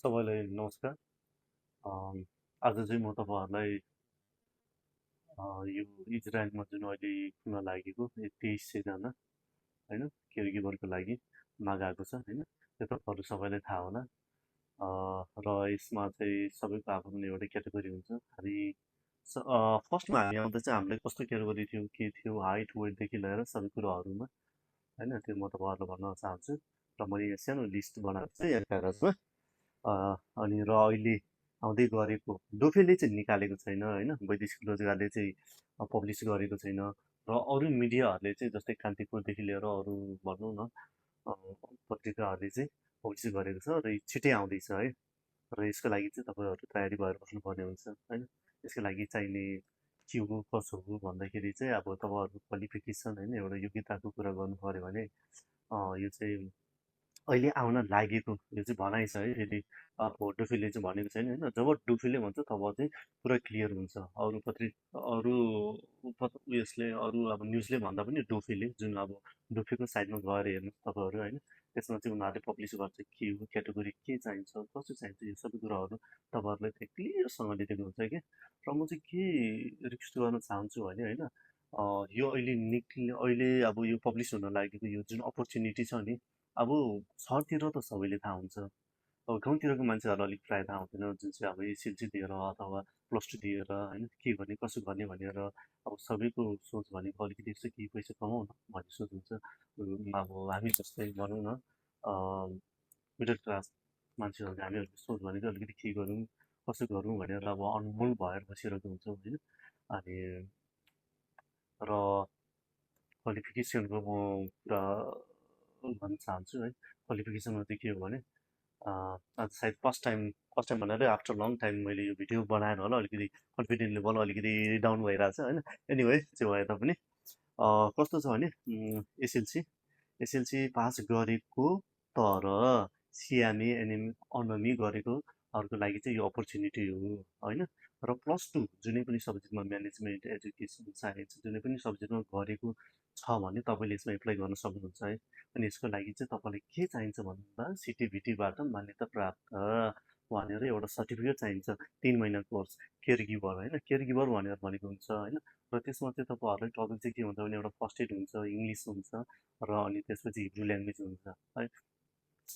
सबैलाई नमस्कार। आज चाहिँ म तपाईँहरूलाई यो इजरायलमा जुन अहिले खुल्न लागेको 2300 जना होइन केयरगिभरको लागि माग आएको छ होइन, त्यो तपाईँहरू सबैलाई थाहा होला। र यसमा चाहिँ सबैको आफ्नो एउटा क्याटेगोरी हुन्छ। हामी फर्स्टमा हामी आउँदा चाहिँ हामीलाई कस्तो क्याटेगोरी थियो, के थियो, हाइट वेटदेखि लिएर सबै कुराहरूमा होइन, त्यो म तपाईँहरूलाई भन्न चाहन्छु। र मैले यहाँ सानो लिस्ट बनाएको छु यहाँ कागजमा। अनि र अहिले आउँदै गरेको डोफेले चाहिँ निकालेको छैन होइन, वैदेशिक रोजगारले चाहिँ पब्लिस गरेको छैन। र अरू मिडियाहरूले चाहिँ जस्तै कान्तिपुरदेखि लिएर अरू भनौँ न पत्रिकाहरूले चाहिँ पब्लिस गरेको छ र यो छिटै आउँदैछ है। र यसको लागि चाहिँ तपाईँहरू तयारी भएर बस्नुपर्ने हुन्छ होइन। यसको लागि चाहिने के हो कसो हो भन्दाखेरि चाहिँ अब तपाईँहरूको क्वालिफिकेसन होइन, एउटा योग्यताको कुरा गर्नु पऱ्यो भने यो चाहिँ अहिले आउन लागेको यो चाहिँ भनाइ छ है। फेरि अब डुफीले चाहिँ भनेको छैन होइन, जब डुफीले भन्छ तब चाहिँ पुरा क्लियर हुन्छ। अरू उयसले अरू अब न्युजले भन्दा पनि डुफीले जुन अब डुफीको साइडमा गएर हेर्नुहोस् तपाईँहरू होइन, त्यसमा चाहिँ उनीहरूले पब्लिस गर्छ के हो क्याटेगोरी, के चाहिन्छ, कसो चाहिन्छ, यो सबै कुराहरू तपाईँहरूलाई त्यहाँ क्लियरसँगले दिएको हुन्छ क्या। र म चाहिँ के रिक्वेस्ट गर्न चाहन्छु भने होइन, यो अहिले अब यो पब्लिस हुन लागेको यो जुन अपर्च्युनिटी छ नि, अब सहरतिर त सबैले थाहा हुन्छ, अब गाउँतिरको मान्छेहरूलाई अलिक प्रायः थाहा हुँदैन, जुन चाहिँ अब एसएलसी दिएर अथवा प्लस टू दिएर होइन के गर्ने कसो गर्ने भनेर अब सबैको सोच भनेको अलिकति यसो केही पैसा कमाउन भन्ने सोच हुन्छ। अब हामी जस्तै भनौँ न मिडल क्लास मान्छेहरूको हामीहरूको सोच भनेको अलिकति के गरौँ कसो गरौँ भनेर अब अनमोल भएर बसिरहेको हुन्छौँ होइन। अनि र क्वालिफिकेसनको म कुरा भन्न चाहन्छु है। क्वालिफिकेसनमा चाहिँ के हो भने आज सायद फर्स्ट टाइम भनेर आफ्टर लङ टाइम मैले यो भिडियो बनाएर होला अलिकति कन्फिडेन्ट लेभल अलिकति डाउन भइरहेको छ होइन। एनिवे जे भए तापनि कस्तो छ भने एसएलसी पास गरेको तर सिएमए एनएम अनमी गरेकोहरूको लागि चाहिँ यो अपर्च्युनिटी हो होइन। र प्लस टू जुनै पनि सब्जेक्टमा म्यानेजमेन्ट एजुकेसन साइन्स जुनै पनि सब्जेक्टमा गरेको छ भने तपाईँले यसमा एप्लाई गर्न सक्नुहुन्छ है। अनि यसको लागि चाहिँ तपाईँलाई के चाहिन्छ भन्दा सिटिभिटीबाट मान्यता प्राप्त भनेर एउटा सर्टिफिकेट चाहिन्छ, 3 महिना कोर्स केयर गिभर होइन, केयर गिभर भनेर भनेको हुन्छ होइन। र त्यसमा चाहिँ तपाईँहरूलाई टपिक चाहिँ के हुन्छ भने एउटा फर्स्ट एड हुन्छ, इङ्ग्लिस हुन्छ र अनि त्यसपछि हिब्रू ल्याङ्ग्वेज हुन्छ है।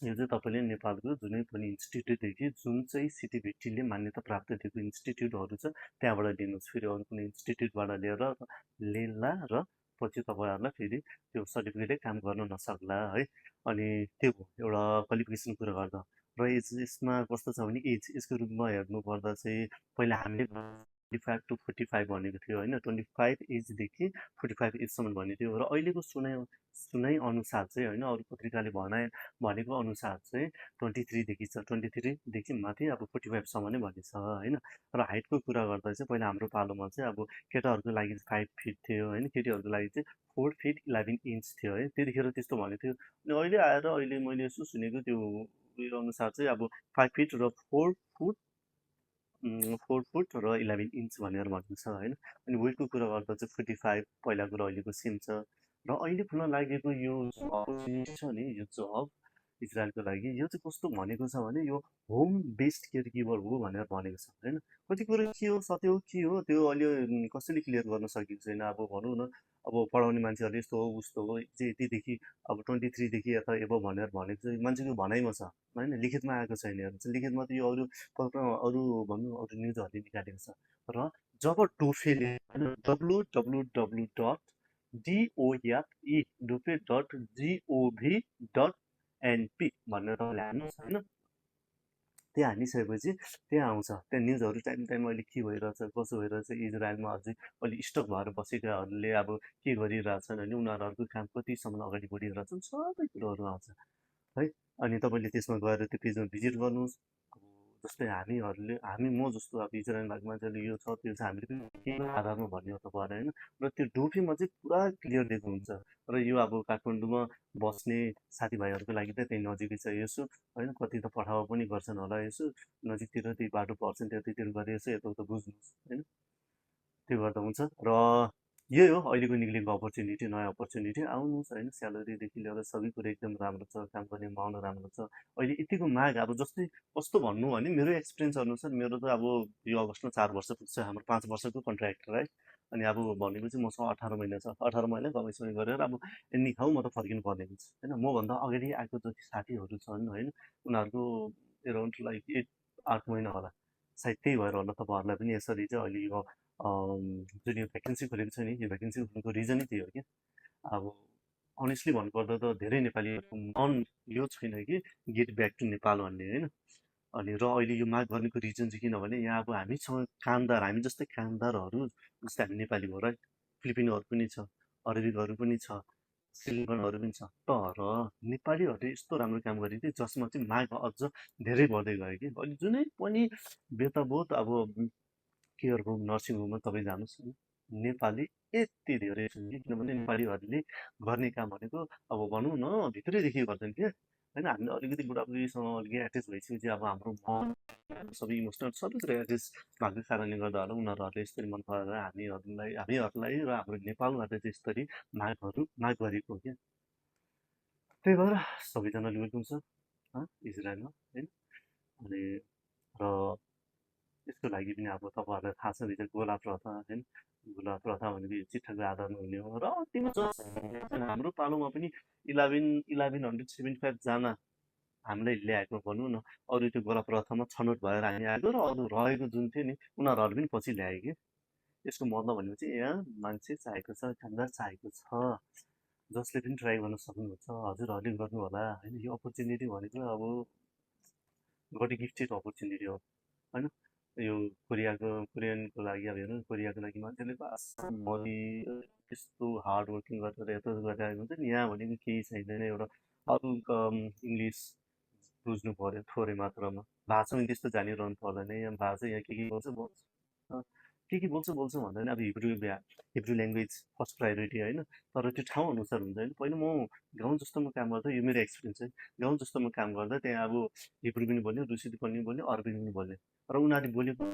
यो चाहिँ तपाईँले नेपालको जुनै पनि इन्स्टिट्युटदेखि जुन चाहिँ सिटिभिटीले मान्यता प्राप्त दिएको इन्स्टिट्युटहरू छ त्यहाँबाट लिनुहोस्, फेरि अरू कुनै इन्स्टिट्युटबाट लिएला र पछि तपाईँहरूलाई फेरि त्यो सर्टिफिकेटले काम गर्न नसक्ला है। अनि त्यो एउटा क्वालिफिकेसन कुरा गर्दा र यसमा कस्तो छ भने एजको रूपमा हेर्नुपर्दा चाहिँ पहिला हामीले 25 to 45 भनेको थियो होइन, 25 एजदेखि 45 एजसम्म भनेको थियो। र अहिलेको सुनाइ अनुसार चाहिँ होइन, अरू पत्रिकाले भनेको अनुसार चाहिँ 23देखि छ, 23देखि माथि अब 45सम्म नै भनेको छ होइन। र हाइटको कुरा गर्दा चाहिँ पहिला हाम्रो पालोमा चाहिँ अब केटाहरूको लागि 5 फिट थियो होइन, केटीहरूको लागि चाहिँ 4 फिट 11 इन्च थियो है, त्यतिखेर त्यस्तो भनेको थियो। अनि अहिले मैले यसो सुनेको त्यो उयो अनुसार चाहिँ अब 5 फिट र 4 फुट र 11 इन्च भनेर भनेको छ होइन। अनि वेटको कुरा गर्दा चाहिँ 45 पहिलाको र अहिलेको सेम छ। र अहिले खुल्न लागेको यो अपर्च्युनिटी छ नि, यो जब इजरायलको लागि यो चाहिँ कस्तो भनेको छ भने यो होम बेस्ड केयर गिभर हो भनेर भनेको छ होइन। कति कुरो के हो सत्य हो के हो त्यो अहिले कसैले क्लियर गर्न सकेको छैन। अब भनौँ न अब पढाउने मान्छेहरूले यस्तो हो उस्तो हो चाहिँ यतिदेखि अब 23देखि यता एबो भनेर भनेको चाहिँ मान्छेको भनाइमा छ होइन, लिखितमा आएको छैन। हेर्नु चाहिँ लिखितमा त यो अरू भनौँ अरू न्युजहरूले निकालेको छ। र जब डोफेले होइन www.dofe डोफे.gov.np भनेर तपाईँले हान्नुहोस् होइन। त्यहाँ हानिसकेपछि त्यहाँ आउँछ, त्यहाँ न्युजहरू टाइम टाइममा अहिले के भइरहेछ कसो भइरहेछ, इजरायलमा अझै अहिले स्टक भएर बसेकाहरूले अब के गरिरहेछन् होइन, उनीहरूको काम कतिसम्म अगाडि बढिरहेछन् सबै कुरोहरू आउँछ है। अनि तपाईँले त्यसमा गएर त्यो पेजमा भिजिट गर्नुहोस्। अब जस्तै म जस्तो अब इजरायल भएको मान्छेले यो छ त्यो छ हामीले पनि केही आधारमा भन्ने हो त पऱ्यो होइन। र त्यो डोफीमा चाहिँ पुरा क्लियर दिएको हुन्छ। र यो अब काठमाडौँमा बस्ने साथीभाइहरूको लागि त त्यही नजिकै छ यसो होइन, कति त पठावा पनि गर्छन् होला यसो नजिकतिर त्यही बाटो पर्छन् त्यतातिर गएर यसो यताउता बुझ्नुहोस् होइन, त्यो गर्दा हुन्छ। र यही हो अहिलेको निक्लेको अपर्च्युनिटी, नयाँ अपर्च्युनिटी आउनुहोस् होइन। स्यालेरीदेखि लिएर सबै कुरो एकदम राम्रो छ, काम गर्ने माहौल राम्रो छ। अहिले यतिको माग अब जस्तै कस्तो भन्नु भने मेरो एक्सपिरियन्स अनुसार मेरो त अब यो अगस्तमा 4 वर्ष पुग्छ, हाम्रो 5 वर्षको कन्ट्र्याक्ट है। अनि अब भनेपछि मसँग 18 महिना छ, 18 महिना कमाइसमाइ गरेर अब एनी खाउँ म त फर्किनु पर्ने हुन्छ होइन। मभन्दा अगाडि आएको जति साथीहरू छन् होइन, उनीहरूको एराउन्ड लाइक 8 महिना होला सायद। त्यही भएर होला तपाईँहरूलाई पनि यसरी चाहिँ अहिले यो जुन यो भ्याकेन्सी खोलेको छ नि, यो भ्याकेन्सी खोलेको रिजनै त्यही हो क्या। अब अनेस्टली भन्नुपर्दा त धेरै नेपालीहरूको मन यो छैन कि गेट ब्याक टु नेपाल भन्ने होइन। अनि र अहिले यो माग गर्नेको रिजन चाहिँ किनभने यहाँ अब हामीसँग कामदार, हामी जस्तै कामदारहरू जस्तै हामी नेपाली हो र फिलिपिनहरू पनि छ, अरबिकहरू पनि छ, श्रीलङ्कनहरू पनि छ। तर नेपालीहरूले यस्तो राम्रो काम गरेको थियो जसमा चाहिँ माग अझ धेरै बढ्दै गयो कि। अहिले जुनै पनि बेताबोध अब केयर होम, नर्सिङ होममा तपाईँ जानुहोस् होइन, नेपाली यति धेरै छन् कि। किनभने नेपालीहरूले गर्ने काम भनेको अब भनौँ न भित्रैदेखि गर्छन् क्या होइन। हामीले अलिकति बुढाबुढीसँग अलिकति एट्याच भइसकेपछि अब हाम्रो मन सबै इमोसनल सबै कुरा एट्याच भएको कारणले गर्दा होला उनीहरूले यसरी मन पराएर हामीहरूलाई र हाम्रो नेपालबाट चाहिँ यसरी माग गरेको हो क्या। त्यही भएर सबैजनाले वेलकम छ इजरायलमा होइन। अनि र यसको लागि पनि अब तपाईँहरूलाई थाहा छ भित्र गोला प्रथा होइन। गोला प्रथा भनेको चिठाको आधारमा हुने हो र अतिमा हाम्रो पालोमा पनि 1175जना हामीलाई ल्याएको भनौँ न। अरू त्यो गोला प्रथामा छनौट भएर हामी आएको र अरू रहेको जुन थियो नि उनीहरू पनि पछि ल्यायो कि। यसको मतलब भनेपछि यहाँ मान्छे चाहिएको छ, कामदार चाहिएको छ, जसले पनि ट्राई गर्न सक्नुहुन्छ। हजुरहरूले गर्नु होला होइन। यो अपर्च्युनिटी भनेको अब गड गिफ्टेड अपर्च्युनिटी हो होइन। यो कोरियनको लागि अब हेर्नु, कोरियाको लागि मान्छेले मरि त्यस्तो हार्ड वर्किङ गरेर यता गरिरहेको हुन्छ नि। यहाँ भनेको केही छैन एउटा अरू इङ्ग्लिस बुझ्नु पऱ्यो थोरै मात्रामा, भाषा पनि त्यस्तो जानिरहनु पर्दैन। यहाँ भाषा यहाँ के बोल्छ बोल्छ के बोल्छ बोल्छ भन्दैन। अब हिब्रू ल्याङ्ग्वेज फर्स्ट प्रायोरिटी होइन। तर त्यो ठाउँ अनुसार हुन्छ होइन। पहिला म गाउँ जस्तोमा काम गर्दा, यो मेरो एक्सपिरियन्स है, गाउँ जस्तोमा काम गर्दा त्यहाँ अब हिब्रू पनि बोल्ने, रुसी पनि बोल्ने, अरबी पनि बोल्ने। र उनीहरूले बोलेको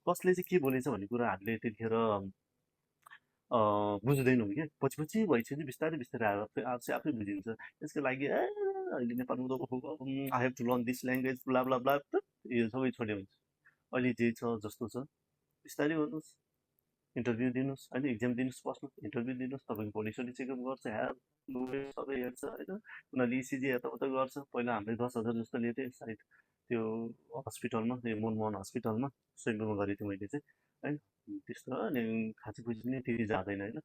कसले चाहिँ के बोलेछ भन्ने कुरा हामीले त्यतिखेर बुझ्दैनौँ क्या। पछि पछि भइसकेपछि बिस्तारै बिस्तारै आफै बुझिन्छ। त्यसको लागि अहिले नेपालमा त I have to learn this language blah blah blah, यो सबै छोड्यो हुन्छ। अहिले जे छ जस्तो छ बिस्तारै गर्नुहोस्, इन्टरभ्यू दिनुहोस् होइन, इक्जाम दिनुहोस्, बस्नुहोस्, इन्टरभ्यू दिनुहोस्, तपाईँको बडी सडी चेकअप गर्छ, सबै हेर्छ होइन। उनीहरूले इसिजी यताउता गर्छ। पहिला हामीले 10,000 जस्तो लिएको थिएँ सायद त्यो हस्पिटलमा, त्यो मनमोहन हस्पिटलमा सेन्टरमा गरेको थिएँ मैले चाहिँ होइन। त्यस्तो अनि खाँची पैसा पनि त्यति जाँदैन होइन।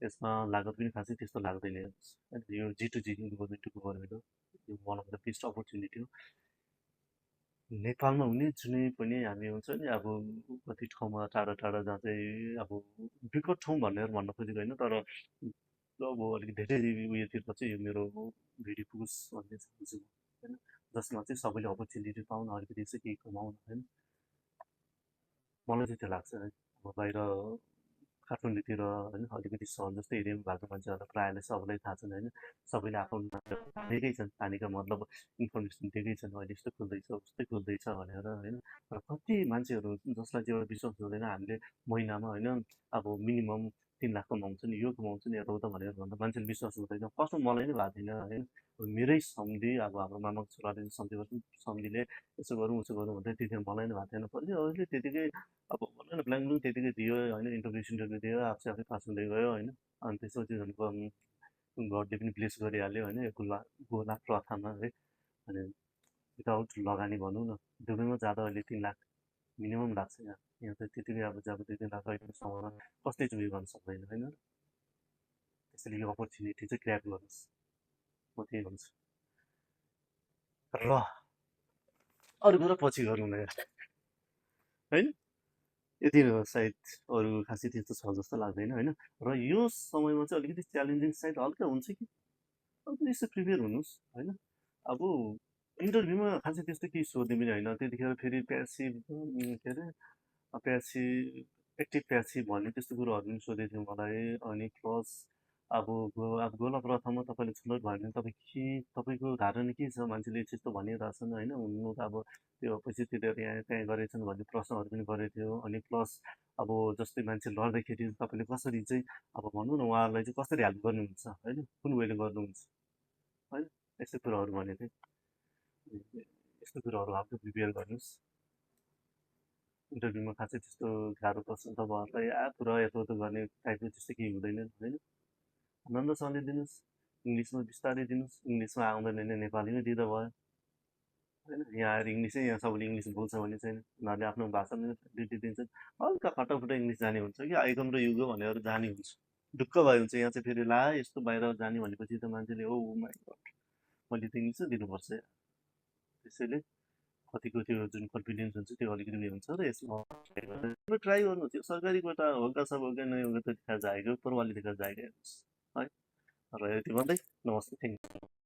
यसमा लागत पनि खासै त्यस्तो लाग्दैन होइन। यो G2G गभर्मेन्ट टु गभर्मेन्ट हो, यो one of the best opportunity हो नेपालमा हुने। जुनै पनि हामी हुन्छ नि अब कति ठाउँमा टाढा टाढा जहाँ चाहिँ अब विकट ठाउँ भनेर भन्न खोजेको होइन, तर अब अलिक धेरै उयोतिर चाहिँ यो मेरो भिडियो पुगोस् भन्ने चाहन्छु होइन। जसमा चाहिँ सबैले अपर्च्युनिटी पाउन, अलिकति चाहिँ केही कमाउन होइन। मलाई चाहिँ त्यो लाग्छ है। अब बाहिर काठमाडौँतिर होइन अलिकति सहर जस्तै एरियामा भएको मान्छेहरूलाई प्रायःले सबैलाई थाहा छन् होइन। सबैले आफ्नो पानीकै छन्, पानीका मतलब इन्फर्मेसन दिएकै छन्, अहिले यस्तो खुल्दैछ उस्तै खुल्दैछ भनेर होइन। र कति मान्छेहरू जसलाई चाहिँ एउटा विश्वास हुँदैन हामीले महिनामा होइन अब मिनिमम 3 लाख कमाउँछ नि, यो कमाउँछ नि यताउता भनेर भन्दा मान्छेले विश्वास हुँदैन। फर्स्टमा मलाई नै भएको थिएन होइन। मेरै सम्झी अब हाम्रो मामाको छोराले सम्झीले यसो गरौँ उसो गरौँ भन्दै त्यतिखेर मलाई नै भएको थिएन। पछि अहिले त्यतिकै अब भनौँ न ब्ल्याङ्क त्यतिकै दियो होइन, इन्टरभ्यू दियो, आफै पास हुँदै गयो होइन। अनि त्यसपछि गडले पनि ब्लेस गरिहाल्यो होइन यो गोला प्रथामा है। अनि विदाउट लगानी भनौँ न दुबईमा जाँदा अहिले 3 लाख मिनिमम लाग्छ। यहाँ त त्यतिकै अब जब 2-3 लाख अहिलेको समयमा कसले चाहिँ उयो गर्न सक्दैन होइन। त्यसैले यो अपर्च्युनिटी चाहिँ ग्र्याब गर्नुहोस्, म त्यही भन्छु। र अरू कुरा पछि गरौँ न होइन। यति नै हो सायद, अरू खासै त्यस्तो छ जस्तो लाग्दैन होइन। र यो समयमा चाहिँ अलिकति च्यालेन्जिङ सायद हल्का हुन्छ कि अलिकति यसो प्रिपेयर हुनुहोस् होइन। अब इन्टरभ्यूमा खासै त्यस्तो केही सोध्ने पनि होइन। त्यतिखेर फेरि प्यासिभ के अरे प्यासिभ एक्टिभ प्यासिभ भन्ने त्यस्तो कुरोहरू पनि सोधेको थियो मलाई। अनि प्लस अब गोला प्रथममा तपाईँले छनौट भयो भने तपाईँको धारणा के छ? मान्छेले त्यस्तो भनिरहेछन् होइन, हुनु त अब त्यो पैसा तिरेर यहाँ त्यहाँ गरेछन् भन्ने प्रश्नहरू पनि गरेको थियो। अनि प्लस अब जस्तै मान्छे लड्दाखेरि तपाईँले कसरी चाहिँ अब भनौँ न उहाँहरूलाई चाहिँ कसरी हेल्प गर्नुहुन्छ होइन, कुन वेले गर्नुहुन्छ होइन, यस्तो कुराहरू भनेको थिएँ। यस्तो कुराहरू आफ्नो प्रिपेयर गर्नुहोस्। इन्टरभ्यूमा खासै त्यस्तो गाह्रो पर्छ तपाईँहरूलाई पुरा यत्रो गर्ने टाइपको त्यस्तो केही हुँदैन होइन। आनन्दसँगले दिनुहोस्, इङ्ग्लिसमा बिस्तारै दिनुहोस्, इङ्ग्लिसमा आउँदैन भने नेपालीमै दिँदा भयो होइन। यहाँ आएर यहाँ सबैले इङ्ग्लिस बोल्छ भन्ने छैन, उनीहरूले आफ्नो भाषामा ड्युटी दिन्छन्। हल्का फटाफट इङ्ग्लिस जाने हुन्छ कि आइगम र युगो भनेर जाने हुन्छ, ढुक्क भयो हुन्छ। यहाँ चाहिँ फेरि ला यस्तो बाहिर जाने भनेपछि त मान्छेले ओ माइ गड मैले त इङ्ग्लिसै दिनुपर्छ यार। त्यसैले कतिको त्यो जुन कन्फिडेन्स हुन्छ त्यो अलिकति उयो हुन्छ र यसमा ट्राई गर्नु। त्यो सरकारीबाट होगा सब होगा नहीं होगा तो दिखा जाएगा, ऊपर वाले दिखा जाएगा है। र यति भन्दै नमस्ते, थ्याङ्क यू।